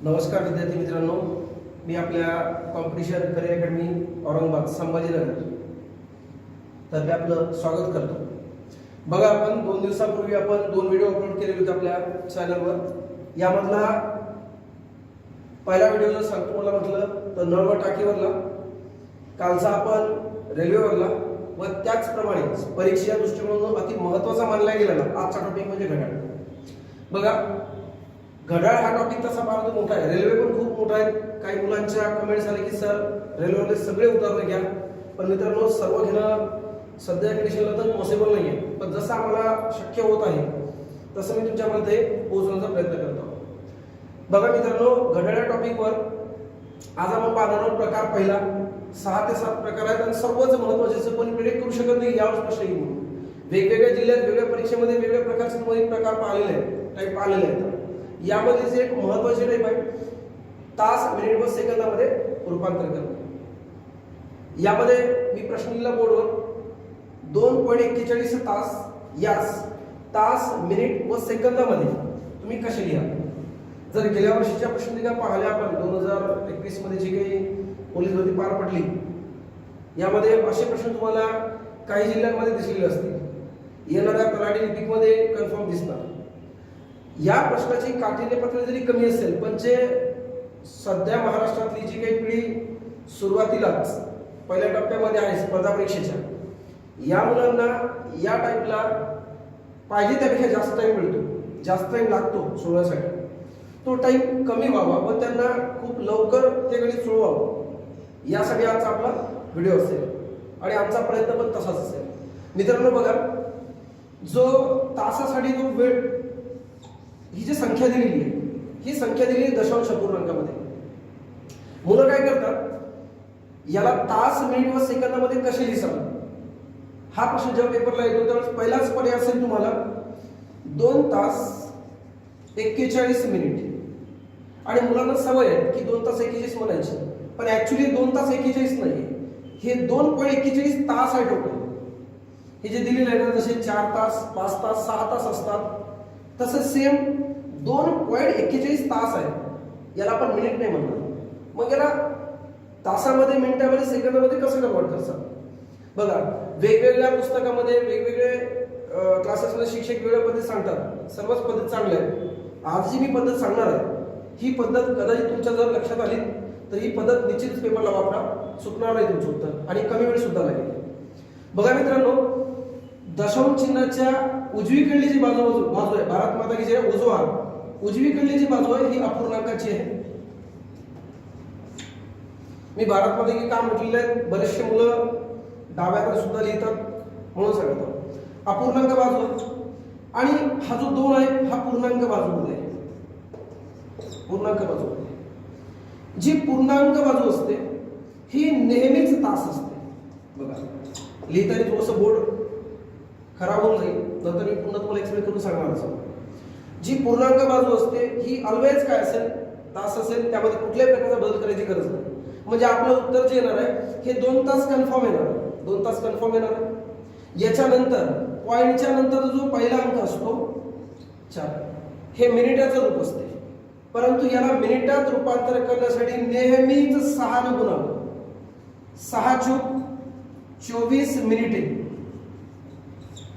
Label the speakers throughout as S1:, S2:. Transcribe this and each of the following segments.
S1: नमस्कार विद्यार्थी मित्रांनो, मी आपल्या competition career academy Aurangabad Sambhajinagar तर्फे आपलं स्वागत करतो. बघा, आपण 2 दिवसापूर्वी आपण 2 व्हिडिओ अपलोड केलेले होते आपल्या चॅनलवर. यामधला पहिला व्हिडिओ जर सांगतो मला म्हटलं तर नळवट टाकीवरला, कालचा आपण रेल्वेवरला व त्याचप्रमाणे परीक्षेच्या दृष्टिकोनातून अति महत्त्वाचा मानला गेला ना आजचा टॉपिक म्हणजे घड्याळ. बघा, घड्याळ हा टॉपिक तसा फार मोठा आहे, रेल्वे पण खूप मोठा आहे. काही मुलांच्या कमेंट्स आले की सर रेल्वेमध्ये सगळे उदाहरणं घ्या, पण मित्रांनो सर्व घेणं सध्या कंडिशनला तर पॉसिबल नाही आहे. पण जसं आम्हाला शक्य होत आहे तसं मी तुमच्यामध्ये पोहोचवण्याचा प्रयत्न करतो. बघा मित्रांनो, घड्याळ टॉपिकवर आज आपण पाहणार आहोत प्रकार पहिला. 6 ते 7 प्रकार आहेत आणि सर्वच महत्त्वाचे, कोणी प्रेडिक्ट करू शकत नाही यावर प्रश्न येईल. वेगवेगळ्या जिल्ह्यात वेगवेगळ्या परीक्षेमध्ये वेगवेगळ्या प्रकारचे प्रकार पाहिलेले आहेत, टाईप पाहिलेले आहेत. यामध्ये जे एक महत्त्वाचे टाईप आहे तास, मिनिट व सेकंदामध्ये रूपांतर करणे. यामध्ये मी प्रश्न लिहिला बोर्डवर 2.41 तास यास तास, मिनिट व सेकंदामध्ये तुम्ही कसे लिहा. जर गेल्या वर्षीच्या प्रश्नपत्रिका पाहिल्या आपण 2021 मध्ये जी काही पोलीस भरती पार पडली, यामध्ये असे प्रश्न तुम्हाला काही जिल्ह्यांमध्ये दिसलेले असतील, येणाऱ्या तलाठी लिपिकमध्ये कन्फर्म दिसणार. या प्रश्नाची काठिण्य पातळी जरी कमी असेल, पण जे सध्या महाराष्ट्रातली जी काही पिढी सुरुवातीलाच पहिल्या टप्प्यामध्ये आहे स्पर्धा परीक्षेच्या, या मुलांना या टाईपला पाहिजे त्यापेक्षा जास्त टाइम मिळतो, जास्त टाइम लागतो सोडवण्यासाठी. तो टाइम कमी व्हावा व त्यांना खूप लवकर ते गणित सोडवावं, यासाठी आजचा आपला व्हिडिओ असेल आणि आमचा प्रयत्न पण तसाच असेल. मित्रांनो बघा, जो तासासाठी जो वेळ, ही जी संख्या दिलेली आहे, ही संख्या दिलेली आहे दशांश अपूर्णांकामध्ये. मुलं काय करतात, याला तास, मिनिट व सेकंदामध्ये कसे लिहाल हा प्रश्न जेव्हा पेपरला येतो त्यावेळेस पहिलाच पर्याय असेल तुम्हाला 2 तास 41 मिनिट. आणि मुलांना सवय आहे की 2 तास 41 म्हणायची, पण ऍक्च्युली 2 तास 41 नाही, हे 2.41 तास आहे टोटल. हे जे दिलेलं आहे ना, जसे 4 तास, 5 तास, 6 तास असतात, तसं सेम 2.41 तास आहे. याला आपण मिनिट नाही म्हणणार. मग याला तासामध्ये, मिनिटामध्ये, सेकंदामध्ये कसं कन्वर्ट करतात. बघा, वेगवेगळ्या पुस्तकामध्ये वेगवेगळे क्लासेसमध्ये शिक्षक वेगवेगळ्या पद्धती सांगतात. सर्वच पद्धत चांगल्या आहेत. आज जी मी पद्धत सांगणार आहे ही पद्धत कदाचित तुमच्या जर लक्षात आली तर ही पद्धत निश्चितच पेपरला वापरा, चुकणार नाही तुमचं उत्तर आणि कमी वेळ सुद्धा लागेल. बघा मित्रांनो, दशांश चिन्हाच्या उजवीकडली जी बाजू आहे, भारत माता की जय, उजवा उजवीकडली जी बाजू आहे ही अपूर्णांकाची आहे. मी भारत माता की का म्हटलेलं आहे, बरेचसे मुलं डाव्या हाताने सुद्धा लिहितात म्हणून सांगतो. अपूर्णांक बाजू आणि हा जो 2 आहे हा पूर्णांक बाजूमध्ये आहे. पूर्णांक बाजू, जी पूर्णांक बाजू असते ही नेहमीच तास असते. बघा, लिहिताना थोडंसं बोर्ड खराब होऊन जाईल, नंतर मी पुन्हा तुम्हाला एक्सप्लेन करून सांगणार असं. जी पूर्णांक बाजू असते ही ऑलवेज काय असेल, तास असेल. त्यामध्ये कुठल्याही प्रकारचा बदल करायची गरज नाही. म्हणजे आपलं उत्तर जे येणार आहे हे 2 तास कन्फर्म येणार, 2 तास कन्फर्म येणार आहे. याच्यानंतर पॉइंटच्या नंतर जो पहिला अंक असतो 4, हे मिनिटाचं रूप असते, परंतु याला मिनिटात रूपांतर करण्यासाठी नेहमीच 6 ने गुणावं. 6 चूक 24 मिनिटे,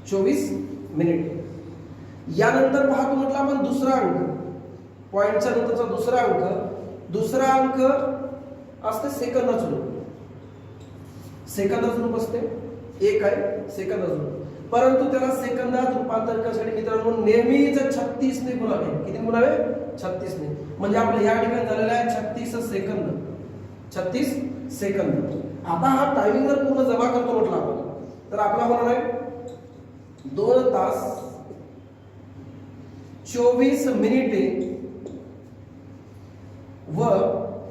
S1: 24 मिनिट. यानंतर पाहतो म्हटलं आपण दुसरा अंक, पॉइंटच्या नंतरचा दुसरा अंक असते सेकंदाचं रूप. सेकंदाचं रूप असते 1 आहे सेकंदाचं रूप, परंतु त्याला सेकंदात रूपांतर करण्यासाठी मित्रांनो नेहमीच 36 ने गुणावे. किती गुणावे? 36 ने. म्हणजे आपलं या ठिकाणी झालेलं आहे 36 सेकंद. 36 सेकंद. आता हा टायमिंग जर पूर्ण जमा करतो म्हटलं आपण तर आपला होणार आहे 2 तास 24 मिनिटे व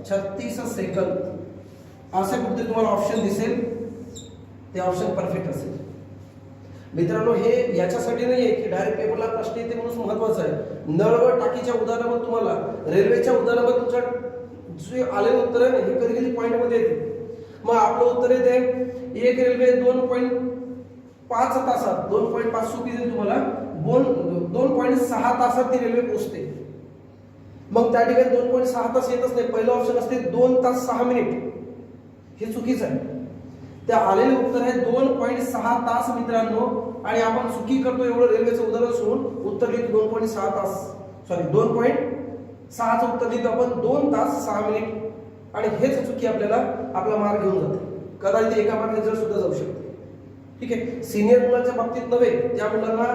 S1: 36 सेकंद. असे कुठे तुम्हाला ऑप्शन दिसेल, ते ऑप्शन परफेक्ट असेल. मित्रांनो, हे याच्यासाठी नाही आहे की डायरेक्ट पेपरला प्रश्न येते म्हणून महत्वाचं आहे. नळ व टाकीच्या उदाहरणामध्ये तुम्हाला, रेल्वेच्या उदाहरणामध्ये तुमच्या जे आलेलं उत्तर आहे हे कधी कधी पॉइंट मध्ये येते. मग आपलं उत्तर येते एक रेल्वे 2.5 तासात, 2.5 चुकी देईल तुम्हाला, 2.6 तासात ती रेल्वे पोहोचते. मग त्या ठिकाणी 2.6 तास येतच नाही, पहिलं ऑप्शन असते 2 तास 6 मिनिट, हे चुकीचं आहे. त्या आलेले उत्तर आहे 2.6 तास मित्रांनो, आणि आपण चुकी करतो एवढं रेल्वेचं उदाहरण सोडून उत्तर लिहितो 2.6 तास, सॉरी 2.6चं उत्तर लिहितो आपण 2 तास 6 मिनिट, आणि हेच चुकी आपल्याला आपला मार्क घेऊन जाते. कदाचित एका मार्क जर सुद्धा जाऊ शकते. ठीक आहे, सिनियर मुलांच्या बाबतीत नव्हे, त्या मुलांना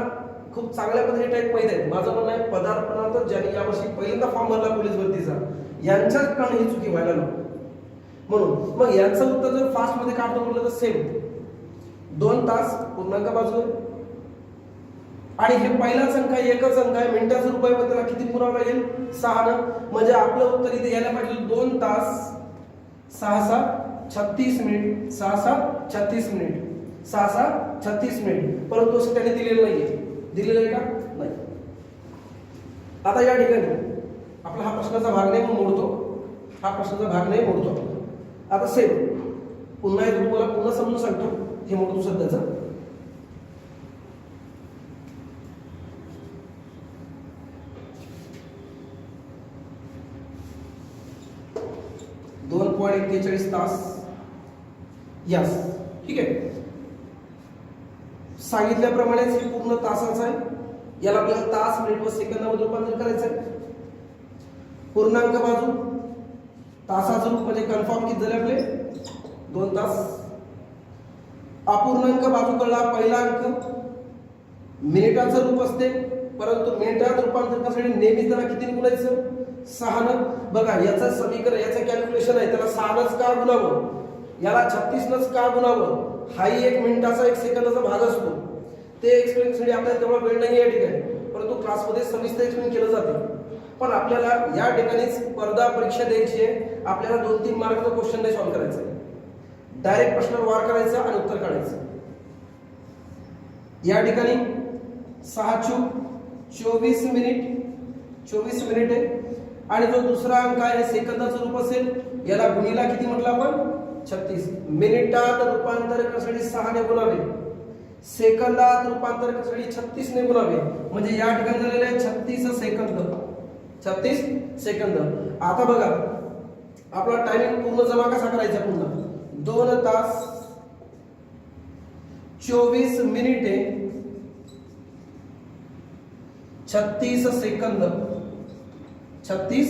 S1: खूप चांगल्या पद्धतीने टाईप माहित आहे. माझं म्हणणं आहे पदार्पणात ज्यांनी यावर्षी पहिल्यांदा फॉर्म भरला पोलीस भरतीचा, यांच्याच कारण ही चुकी व्हायला नको. म्हणून मग यांचं उत्तर जर फास्ट मध्ये काढतो म्हटलं तर सेम 2 तास पूर्णांक बाजू, आणि हे पहिलाच अंक आहे, एकच अंक आहे, मिनिटाचं रुपयामध्ये त्याला किती पुरावं लागेल 6 न, म्हणजे आपलं उत्तर इथे यायला पाहिजे 2 तास 6 36 मिनिट, 6 36 मिनिट, 6 36 मिनिट, परंतु असं त्याने दिलेलं नाहीये. दिलेलं आहे का? नाही. आता या ठिकाणी आपला हा प्रश्नाचा भाग नाही मोडतो, हा प्रश्नाचा भाग नाही मोडतो. आता सेम पुन्हा एकदा तुम्हाला पुन्हा समजून सांगतो, हे मोडतो सध्याचा. $2.41 तास, यस. ठीक आहे, सांगितल्याप्रमाणेच हे पूर्ण तासाचं आहे. याला आपल्याला तास मिनिट व सेकंदामध्ये रूपांतर करायचं आहे. पूर्णांक बाजू तासाचं रूप म्हणजे कन्फर्म किती झाले आपले 2 तास. अपूर्णांक बाजू कळला, पहिला अंक मिनिटाचं रूप असते, परंतु मिनिटात रूपांतर करण्यासाठी नेहमी त्याला किती गुणायचं 6 न. बघा याचं समीकरण, याचं कॅल्क्युलेशन आहे, त्याला 6 नच का गुणावं, याला 36 नच का गुणावं, हाही 1 मिनिटाचा 1 सेकंदाचा भाग असतो. ते एक्सप्लेनसाठी आपल्याला तेवढा वेळ नाही या ठिकाणी, परंतु क्लासमध्ये सविस्तर एक्सप्लेन केलं जाते. पण आपल्याला या ठिकाणी स्पर्धा परीक्षा द्यायची आहे, आपल्याला 2-3 मार्काचा क्वेश्चन नाही सॉल्व्ह करायचा आहे, डायरेक्ट प्रश्नावर वार करायचा आणि उत्तर काढायचं. या ठिकाणी 6 24 मिनिट आहे, आणि जो दुसरा अंक आहे सेकंदाचं रूप असेल, याला गुणीला किती म्हटलं आपण 36. मिनिटात रूपांतर करण्यासाठी 6 ने गुणावे, सेकंदात रूपांतर करण्यासाठी 36 ने गुणावे, म्हणजे या ठिकाणी झालेले आहे 36 सेकंद. 36 सेकंद. आता बघा आपला टायमिंग पूर्ण जमा कसा करायचा, पुन्हा 2 तास 24 मिनिटे 36 सेकंद, 36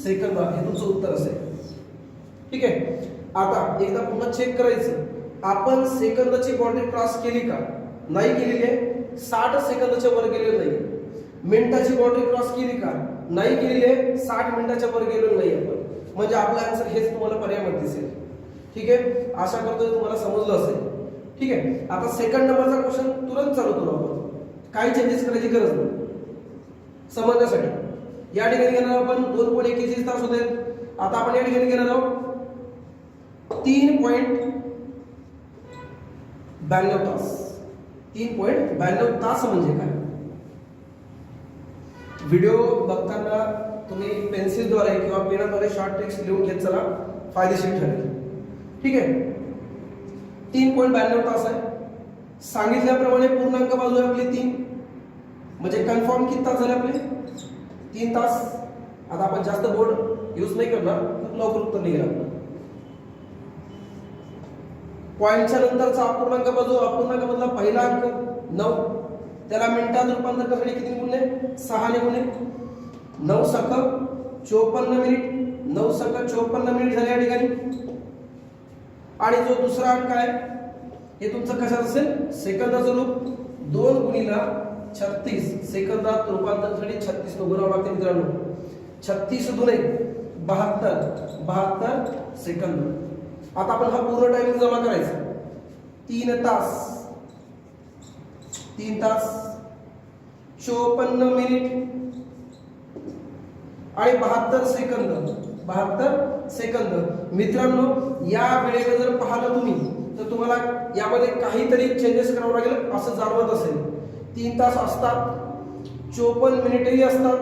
S1: सेकंद हे तुमचं उत्तर असेल. ठीक आहे, आता एकदा पुन्हा चेक करायचं, आपण सेकंदाची बाउंड्री क्रॉस केली का, नाही केलेली आहे, 60 सेकंदाच्या वर गेलेलो नाही. मिनिटाची बाउंड्री क्रॉस केली का, नाही केलेली आहे, 60 मिनिटाच्या वर गेलेलो नाही आपण, म्हणजे आपला आन्सर हेच तुम्हाला पर्यायामध्ये दिसेल. ठीक आहे, आशा करतो तुम्हाला समजलं असेल. ठीक आहे, आता सेकंड नंबरचा क्वेश्चन तुरंत चालू करू आपण, काही चेंजेस करायची गरज नाही समजण्यासाठी. या ठिकाणी घेणार आपण 2.41 तास होते. आता आपण या ठिकाणी घेणार आहोत 3.92 तास. 3.92 तास म्हणजे काय? व्हिडिओ बघताना तुम्ही पेन्सिलद्वारे किंवा पेनाद्वारे शॉर्ट ट्रिक्स लिहून घेत चला, फायदेशीर ठरेल. ठीक आहे, 3.92 तास आहे. सांगितल्याप्रमाणे पूर्णांक बाजू आहे आपली 3, म्हणजे कन्फर्म किती तास झाले आपले 3 तास. आता आपण जास्त बोर्ड यूज नाही करणार, खूप लवकर उत्तर निघेल आपलं. पॉइंटच्या नंतरचा अपूर्णांक बाजू, अपूर्णांक मधला पहिला अंक 9, त्याला मिनिटात रूपांतर करण्यासाठी किती गुणले 6 ने गुणले. 9 सक 54 मिनिट, 9 सक 54 मिनिट झाले या ठिकाणी. आणि जो दुसरा अंक आहे हे तुमचं कशात असेल, सेकंदाचं रूप. 2 गुणिला 36 सेकंदात रूपांतर साठी 36 तो गुणावं लागते मित्रांनो. 36 दुणे 72 सेकंद. आता आपण हा पूर्ण टायमिंग जमा करायचा. 3 तास 54 मिनिट आणि 72 सेकंद. मित्रांनो या वेळेला जर पाहिलं तुम्ही तर तुम्हाला यामध्ये काहीतरी चेंजेस करावं लागेल असं जाणवत असेल. 3 तास असतात, 54 मिनिटही असतात,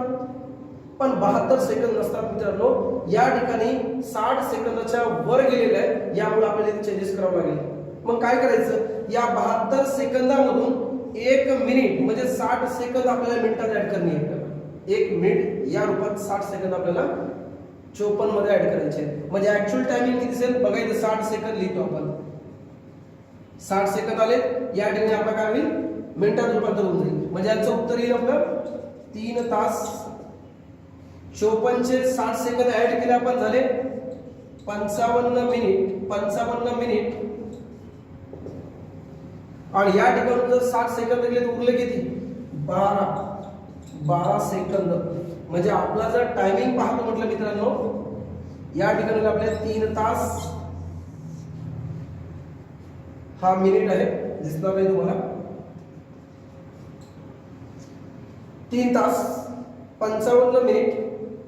S1: पण 72 सेकंद नसतात मित्रांनो. या ठिकाणी 60 सेकंदाच्या वर गेलेलं आहे, यामुळे आपल्याला चेंजेस करावं लागेल. मग काय करायचं, या 72 सेकंदामधून 1 मिनिट म्हणजे 60 सेकंद आपल्याला मिनिटात ऍड करणे आहे. 1 मिनिट या रूपात 60 सेकंद आपल्याला 54 मध्ये ऍड करायचे आहेत. म्हणजे ऍक्च्युअल टायमिंग किती असेल बघा, इथे 60 सेकंद लिहितो आपण. 60 सेकंद आले, या ठिकाणी आपला काय होईल मिनिटात रूपांतर होऊन जाईल. म्हणजे याचं उत्तर येईल आपलं 3 तास 54 चे 60 सेकंद ऍड केले आपण, झाले 55 मिनिट. 55 मिनिट आणि या ठिकाणी जर 60 सेकंद गेले तर उरले किती 12 सेकंद. म्हणजे आपला जर टायमिंग पाहतो म्हटलं मित्रांनो, या ठिकाणी आपल्याला 3 तास हा मिनिट आहे, दिसणार नाही तुम्हाला, 3 तास 55 मिनिट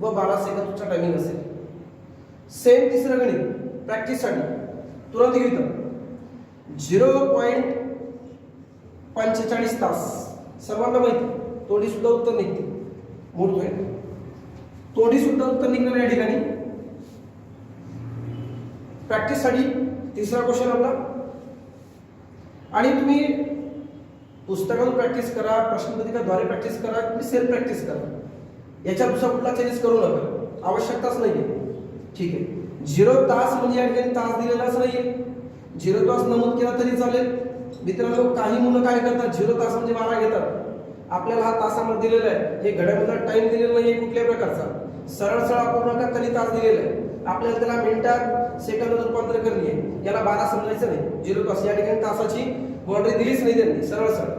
S1: व 12 सेकंदचा टायमिंग असेल. सेम तिसरं गणित प्रॅक्टिससाठी तुरंत घेऊया. 0.45 तास सर्वांना माहिती, तोंडी सुद्धा उत्तर निघते, मोडतोय तोंडी सुद्धा उत्तर निघणार या ठिकाणी. प्रॅक्टिससाठी तिसरा क्वेश्चन आपला. आणि तुम्ही पुस्तकातून प्रॅक्टिस करा, प्रश्नपत्रिकाद्वारे प्रॅक्टिस करा, तुम्ही सेल्फ प्रॅक्टिस करा, याच्यात दुसरा कुठला चेंजेस करू नका, आवश्यकताच नाहीये. ठीक आहे. 0 तास म्हणजे या ठिकाणी तास दिलेलाच नाहीये, 0 तास नमूद केला तरी चालेल. मित्रांनो काही मुलं काय करतात, 0 तास म्हणजे 12 घेतात. आपल्याला हा तासामध्ये दिलेला आहे, हे घड्याळाला टाइम दिलेला नाहीये कुठल्याही प्रकारचा, सरळ सरळ अपूर्णांकात त्यांनी तास दिलेला आहे. आपल्याला त्याला मिनिटात सेकंदात रूपांतर करणे आहे, याला 12 समजायचं नाही. 0 तास या ठिकाणी तासाची बाउंड्री दिलीच नाही त्यांनी, सरळ सरळ.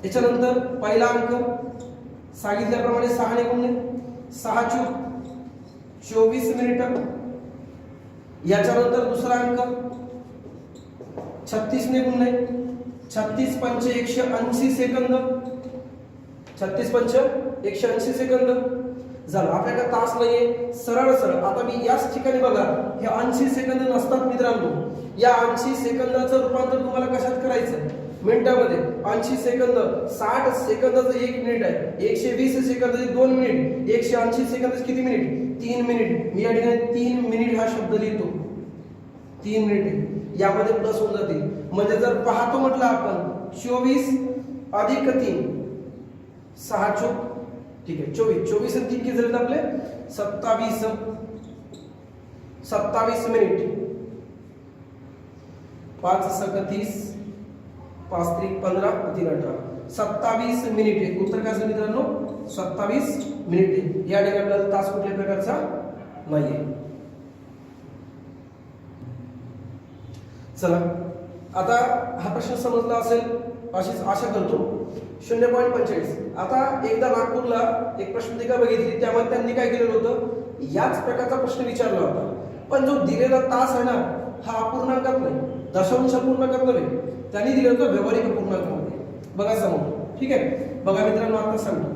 S1: त्याच्यानंतर पहिला अंक सांगितल्याप्रमाणे 6 ने गुणले, 6 चूक 24 मिनिट. याच्यानंतर दुसरा अंक 36 ने गुणले, 36 पंच 180 सेकंद, 36 पंच 180 सेकंद झालं. आपल्याकडे तास नाहीये, सरळ सरळ. आता मी याच ठिकाणी बघा, हे 80 सेकंद नसतात मित्रांनो. या 80 सेकंदाचं रूपांतर तुम्हाला कशात करायचं मिनिटामध्ये. 80 सेकंद 60 सेकंदाचं 1 मिनिट आहे, 120 सेकंदाचे 2 मिनिट, 180 सेकंदाचे किती मिनिट 3 मिनिट. मी या ठिकाणी 3 मिनिट हा शब्द लिहितो, 3 मिनिट यामध्ये प्लस होऊन जातील. म्हणजे जर पाहतो म्हटलं आपण 24 अधिक 3 6 चूक, ठीक आहे 24 आणि 3 किती झाले आपले 27 मिनिट. 5 सक 30, 5 त्रिक 15, 3 18, 27 मिनिटे. उत्तर काय असेल मित्रांनो 27 मिनिटे. या ठिकाणी आपल्याला तास कुठल्या प्रकारचा नाहीये. चला आता हा प्रश्न समजला असेल अशीच आशा करतो. 0.45. आता एकदा नागपूरला एक प्रश्नपत्रिका बघितली, त्यामध्ये त्यांनी काय केलेलं होतं, याच प्रकारचा प्रश्न विचारला होता. पण जो दिलेला तास आहे ना, हा अपूर्णांकात नाही, दशांश अपूर्णांकात नव्हे, त्यांनी दिलं होतं व्यावहारिक अपूर्णांकामध्ये. बघा समोर, ठीक आहे. बघा मित्रांनो, आता सांगतो,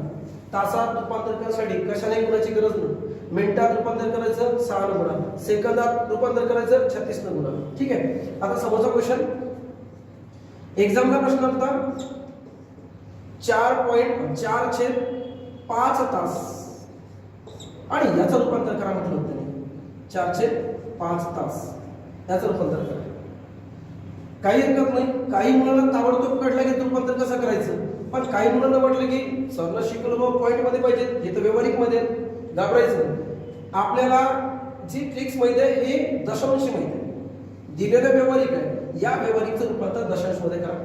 S1: तासात रूपांतर करण्यासाठी कशाने गुणाची गरज नाही. मिनिटात रूपांतर करायचं 6 न गुणा, सेकंदात रूपांतर करायचं 36 न गुणा. ठीक आहे. आता समोरचा क्वेश्चन, एक्झामचा प्रश्न होता 4.4 छेद 5 तास आणि याचं रूपांतर करा म्हटलं होतं त्यांनी. 4 छेद 5 तास याचं रूपांतर करा. काही हरकत नाही. काही मुलांना ताबडतोब कळलं की रूपांतर कसं करायचं, पण काही मुलांना वाटलं की सरला शिकवलं पॉईंट मध्ये पाहिजे, हे तर व्यावहारिक मध्ये घाबरायचं. आपल्याला जी ट्रिक्स माहिती आहे हे दशांश माहिती आहे, दिलेलं व्यावहारिक आहे, या व्यावहारिकचं रूपांतर दशांश मध्ये करा.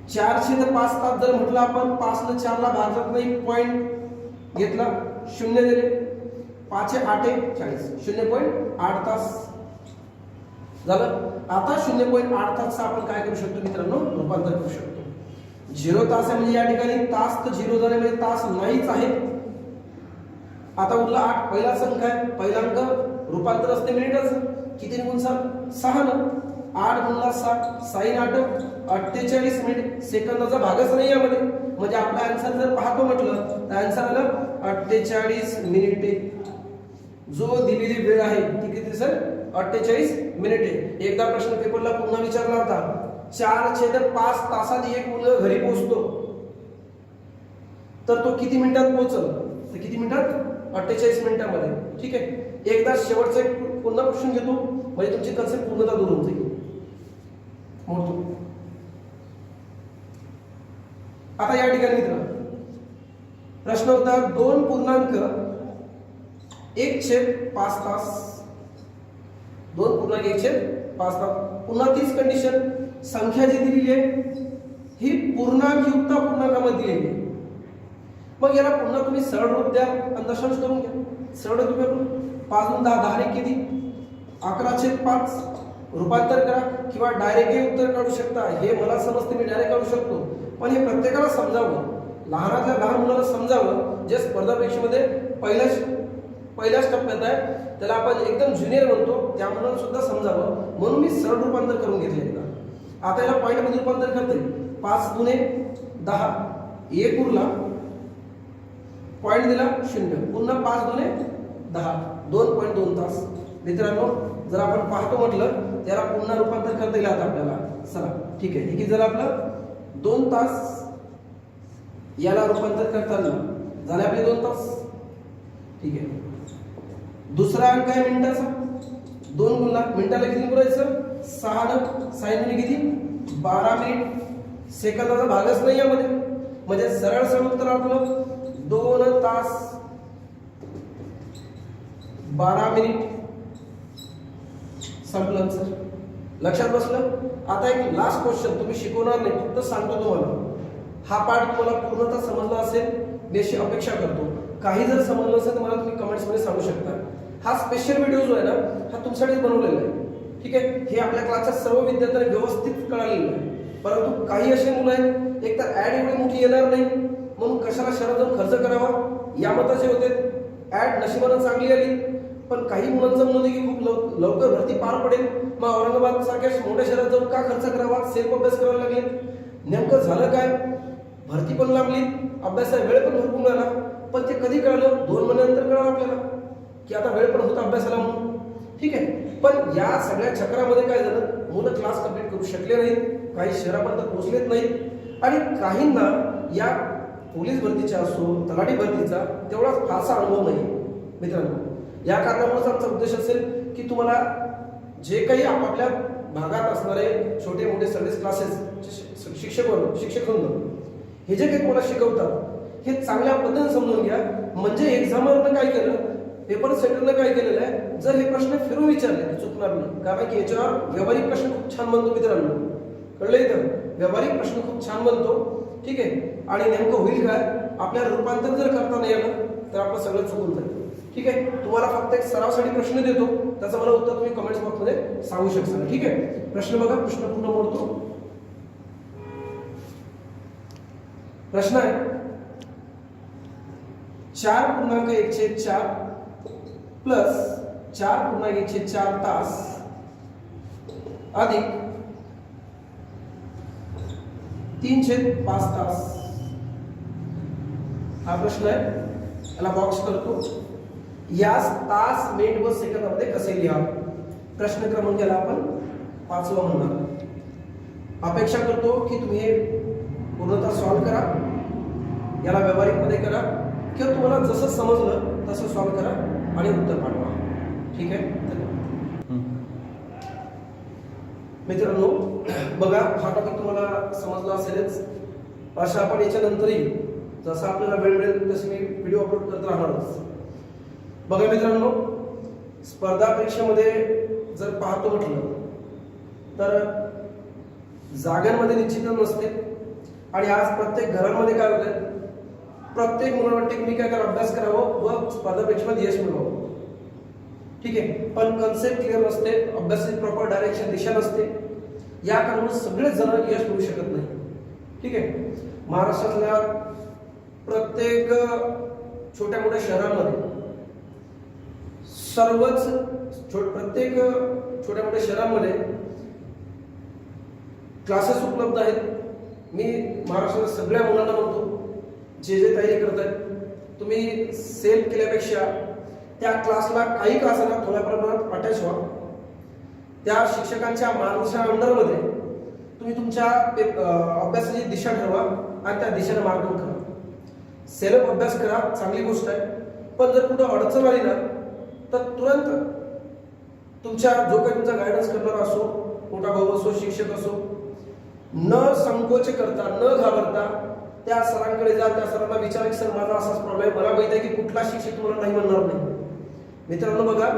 S1: 4/5 तास जर म्हटलं आपण, 5 ने 4 ला भागत नाही, पॉईंट घेतला, 0 दिले, 5 8 40, 0.8 तास झालं. आता 0.8 तासचं आपण काय करू शकतो मित्रांनो, रूपांतर करू शकतो. 0 तास आहे म्हणजे या ठिकाणी तास तर 0 झाले म्हणजे तास नाहीच आहे. आता उरला 8. पहिला संख्या आहे, पहिला अंक रूपांतर असते मिनिटाचं, किती गुण 6 न 8 गुणला 6, साइन 8 48 मिनिट. सेकंदाचा भागच नाही यामध्ये, म्हणजे आपला आन्सर जर पाहतो म्हटलं तर आन्सर आलं 48 मिनिटे. जो दिलेली वेळ आहे ती किती सर 48 मिनिटे. एकदा प्रश्न पेपरला पुन्हा विचारला होता, 4/5 तासात एक मुलगा घरी पोहोचतो तर तो किती मिनिटात पोहोचल, तर किती मिनिटात 48 मिनिटांमध्ये. ठीक आहे. एकदा शेवटचा एक पुन्हा क्वेश्चन घेतो, म्हणजे तुमची कन्सेप्ट पूर्णतः दूर होऊन जाईल. आता या ठिकाणी मित्र प्रश्न होता 2.1/5 तास, 2.1/5 तास. पुन्हा तीच कंडिशन, संख्या जी दिलेली आहे ही पूर्णांकयुक्त पूर्णांकामध्ये दिलेली आहे. मग याला पुन्हा तुम्ही सरळ रूप द्या आणि दशांश करून घ्या. सरळ रूप करून 5 × 10 10 किती 11/5 रूपांतर करा, किंवा डायरेक्ट हे उत्तर काढू शकता. हे मला समजते, मी डायरेक्ट काढू शकतो, पण हे प्रत्येकाला समजावं, लहानाच्या लहान मुलाला समजावं, जे स्पर्धा परीक्षेमध्ये पहिल्याच टप्प्यात आहे, त्याला आपण एकदम ज्युनियर म्हणतो, त्या मुलाला सुद्धा समजावं, म्हणून मी सरळ रूपांतर करून घेतले. आता याला पॉईंट मध्ये रूपांतर करते. 5 × 10 1 उरला, पॉईंट दिला 0, पुन्हा 5 × 10 2.2 तास. मित्रांनो, जर आपण पाहतो म्हटलं त्याला पुन्हा रूपांतर करता येईल आता आपल्याला. चला ठीक आहे, हे जर आपलं 2 तास याला रूपांतर करताना झाले आपले 2 तास. ठीक आहे. दुसरा अंक आहे मिनिटाचा, 2 गुणला मिनिटाला किती करायचं 6 न 6 किती 12 मिनिट. सेकंदाचा भागच नाही यामध्ये, म्हणजे सरळ सरळ उत्तर आपलं 2 तास 12 मिनिट. संपलं सर, लक्षात बसलं. आता एक लास्ट क्वेश्चन, तुम्ही शिकवणार नाही, फक्त सांगतो तुम्हाला. हा पाठ तुम्हाला पूर्णतः समजला असेल मी अशी अपेक्षा करतो. काही जर समजलं असेल तर मला तुम्ही कमेंट्स मध्ये सांगू शकता. हा स्पेशल व्हिडिओ जो आहे ना, हा तुमच्यासाठीच बनवलेला आहे. ठीक आहे, हे आपल्या क्लासच्या सर्व विद्यार्थ्यांना व्यवस्थित कळालेलं आहे. परंतु काही असे मुलं आहेत, एक तर ऍड एवढी मोठी येणार नाही म्हणून कशाला शहरात जाऊन खर्च करावा या मताचे होते. ऍड नशिबानं चांगली आली, पण काही मुलांचं म्हणणं होतं की खूप लवकर भरती पार पडेल, मग औरंगाबाद सारख्या मोठ्या शहरात जाऊन का खर्च करावा, सेल्फ अभ्यास करावा लागेल. नेमकं झालं काय, भरती पण लांबली, अभ्यासाला वेळ पण भरपूर मिळाला, पण ते कधी कळलं 2 महिन्यानंतर कळलं आपल्याला की आता वेळ पण होता अभ्यासाला म्हणून. ठीक आहे, पण या सगळ्या चक्रामध्ये काय झालं, मुलं क्लास कंप्लीट करू शकले नाहीत, काही शहरापर्यंत पोहोचलेच नाहीत, आणि काहींना या पोलीस भरतीचा असो तलाठी भरतीचा तेवढा फारसा अनुभव नाही. मित्रांनो, या कारणामुळेच आमचा उद्देश असेल की तुम्हाला जे काही आपापल्या भागात असणारे छोटे मोठे सर्व्हिस क्लासेस शिक्षक हे जे काही तुम्हाला शिकवतात हे चांगल्या पद्धतीने समजून घ्या. म्हणजे एक्झामरनं काय केलं, पेपर सेंटरनं काय केलेलं आहे, जर हे प्रश्न फिरून विचारले तर चुकणार नाही, कारण की याच्यावर व्यावहारिक प्रश्न खूप छान बनतो. मित्रांनो, कळलं इथं, व्यावहारिक प्रश्न खूप छान बनतो. ठीक आहे, आणि नेमकं होईल काय, आपल्याला रूपांतर जर करता नाही आलं तर आपलं सगळं चुकून जाईल. ठीक आहे, तुम्हाला फक्त एक सरावासाठी प्रश्न देतो, त्याचं मला उत्तर तुम्ही कमेंट्स बॉक्समध्ये सांगू शकता. ठीक आहे, प्रश्न बघा, प्रश्न पूर्ण मोडतो. प्रश्न आहे 4.1/4 प्लस 4.1/4 तास अधिक 3/5 तास. हा प्रश्न आहे, याला बॉक्स करतो. यास तास, मिनिट व सेकंदामध्ये कसे लिहा. प्रश्न क्रमांक याला आपण 5वा म्हणणार. अपेक्षा करतो की तुम्ही हे पूर्णतः सॉल्व्ह करा, याला व्यावहारिक मध्ये करा, किंवा तुम्हाला जसं समजलं तसं सॉल्व्ह करा आणि उत्तर पाठवा. ठीक आहे, मित्रांनो बघा, हा टॉपिक तुम्हाला समजला असेलच. अशा आपण याच्यानंतरही जसं आपल्याला वेळ मिळेल तसे मी व्हिडिओ अपलोड करत राहणारच. बघा मित्रांनो, स्पर्धा परीक्षेमध्ये जर पाहतो म्हटलं तर जागांमध्ये निश्चितच नसते, आणि आज प्रत्येक घरामध्ये काय होतंय, प्रत्येक मुलाला वाटते की मी काय अभ्यास करावं व स्पर्धा परीक्षेमध्ये यश मिळवावं. ठीक आहे, पण कन्सेप्ट क्लिअर नसते, अभ्यासाची प्रॉपर डायरेक्शन दिशा नसते, या कारणामुळे सगळेच जण यश मिळवू शकत नाही. ठीक आहे, महाराष्ट्रातल्या प्रत्येक छोट्या मोठ्या शहरांमध्ये प्रत्येक छोट्या मोठ्या शहरांमध्ये क्लासेस उपलब्ध आहेत. मी महाराष्ट्राच्या सगळ्या मुलांना म्हणतो, जे तयारी करत आहेत, तुम्ही सेल्फ केल्यापेक्षा त्या क्लासला काही का असेना थोड्या प्रमाणात अटॅच व्हा. त्या शिक्षकांच्या मार्गदर्शना अंडरमध्ये तुम्ही तुमच्या अभ्यासाची दिशा ठरवा आणि त्या दिशेने मार्गदर्शन करा. सेल्फ अभ्यास करा, चांगली गोष्ट आहे, पण जर कुठं अडचण आली ना तर तुरंत तुमच्या जो काही तुमचा गायडन्स करणारा असो, मोठा भाऊ असो, शिक्षक असो, न संकोच करता, न घाबरता त्या सरांकडे जा, त्या सरांना विचारा की सर माझा असाच प्रॉब्लेम, मला माहिती आहे की कुठला शिक्षक तुम्हाला नाही म्हणणार नाही. मित्रांनो बघा,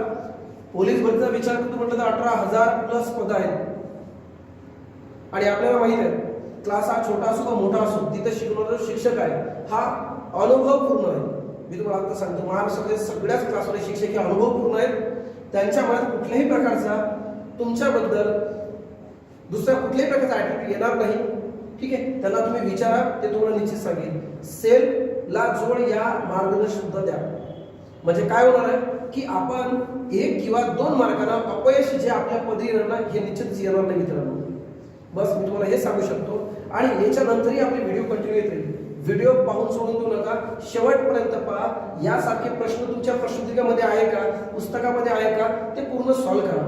S1: पोलीस भरतीचा विचार करतो म्हटलं तर 18,000 प्लस पद आहेत आणि आपल्याला माहित आहे क्लास हा छोटा असो का मोठा असो, तिथे शिकवणारा शिक्षक आहे हा अनुभवपूर्ण आहे. मी तुम्हाला आता सांगतो, महाराष्ट्रातील सगळ्याच क्लासवाले शिक्षक हे अनुभवपूर्ण आहेत. त्यांच्या मनात कुठल्याही प्रकारचा तुमच्याबद्दल दुसऱ्या कुठल्याही प्रकारचा ॲटिट्यूड येणार नाही. ठीक आहे, त्यांना तुम्ही विचारा, ते तुम्हाला निश्चित सांगेल. सेलला जोड या मार्गदर्शन सुद्धा द्या. म्हणजे काय होणार आहे की आपण 1 किंवा 2 मार्कांना अपयश जे आपल्या पदरी येणार ना, हे निश्चितच येणार नाही मित्रांनो. बस मी तुम्हाला हे सांगू शकतो. आणि याच्यानंतरही आपले व्हिडिओ कंटिन्यू येत राहील. व्हिडिओ पाहून सोडून देऊ नका, शेवटपर्यंत पहा. यासारखे प्रश्न तुमच्या प्रश्नपत्रिकेमध्ये आहे का, पुस्तकामध्ये आहे का, ते पूर्ण सॉल्व्ह करा.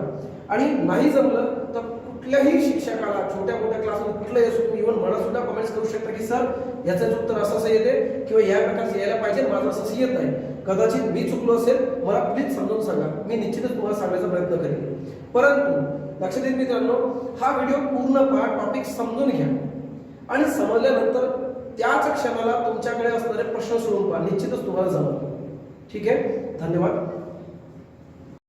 S1: आणि नाही जमलं तर कुठल्याही शिक्षकाला, छोट्या मोठ्या क्लासमध्ये कुठलंही असो, तुम्ही इव्हन मला सुद्धा कमेंट्स करू शकता की सर याचं उत्तर असं असं येते किंवा या प्रकारचं यायला पाहिजे, माझं असं येत नाही. कदाचित मी चुकलो असेल, मला प्लीज समजून सांगा, मी निश्चितच तुम्हाला सांगण्याचा प्रयत्न करेन. परंतु लक्षात येईल मित्रांनो, हा व्हिडिओ पूर्ण पहा, टॉपिक समजून घ्या आणि समजल्यानंतर त्याच क्षणाला तुमच्याकडे असणारे प्रश्न सोडून पहा, निश्चितच तुम्हाला जमेल. ठीक आहे, धन्यवाद.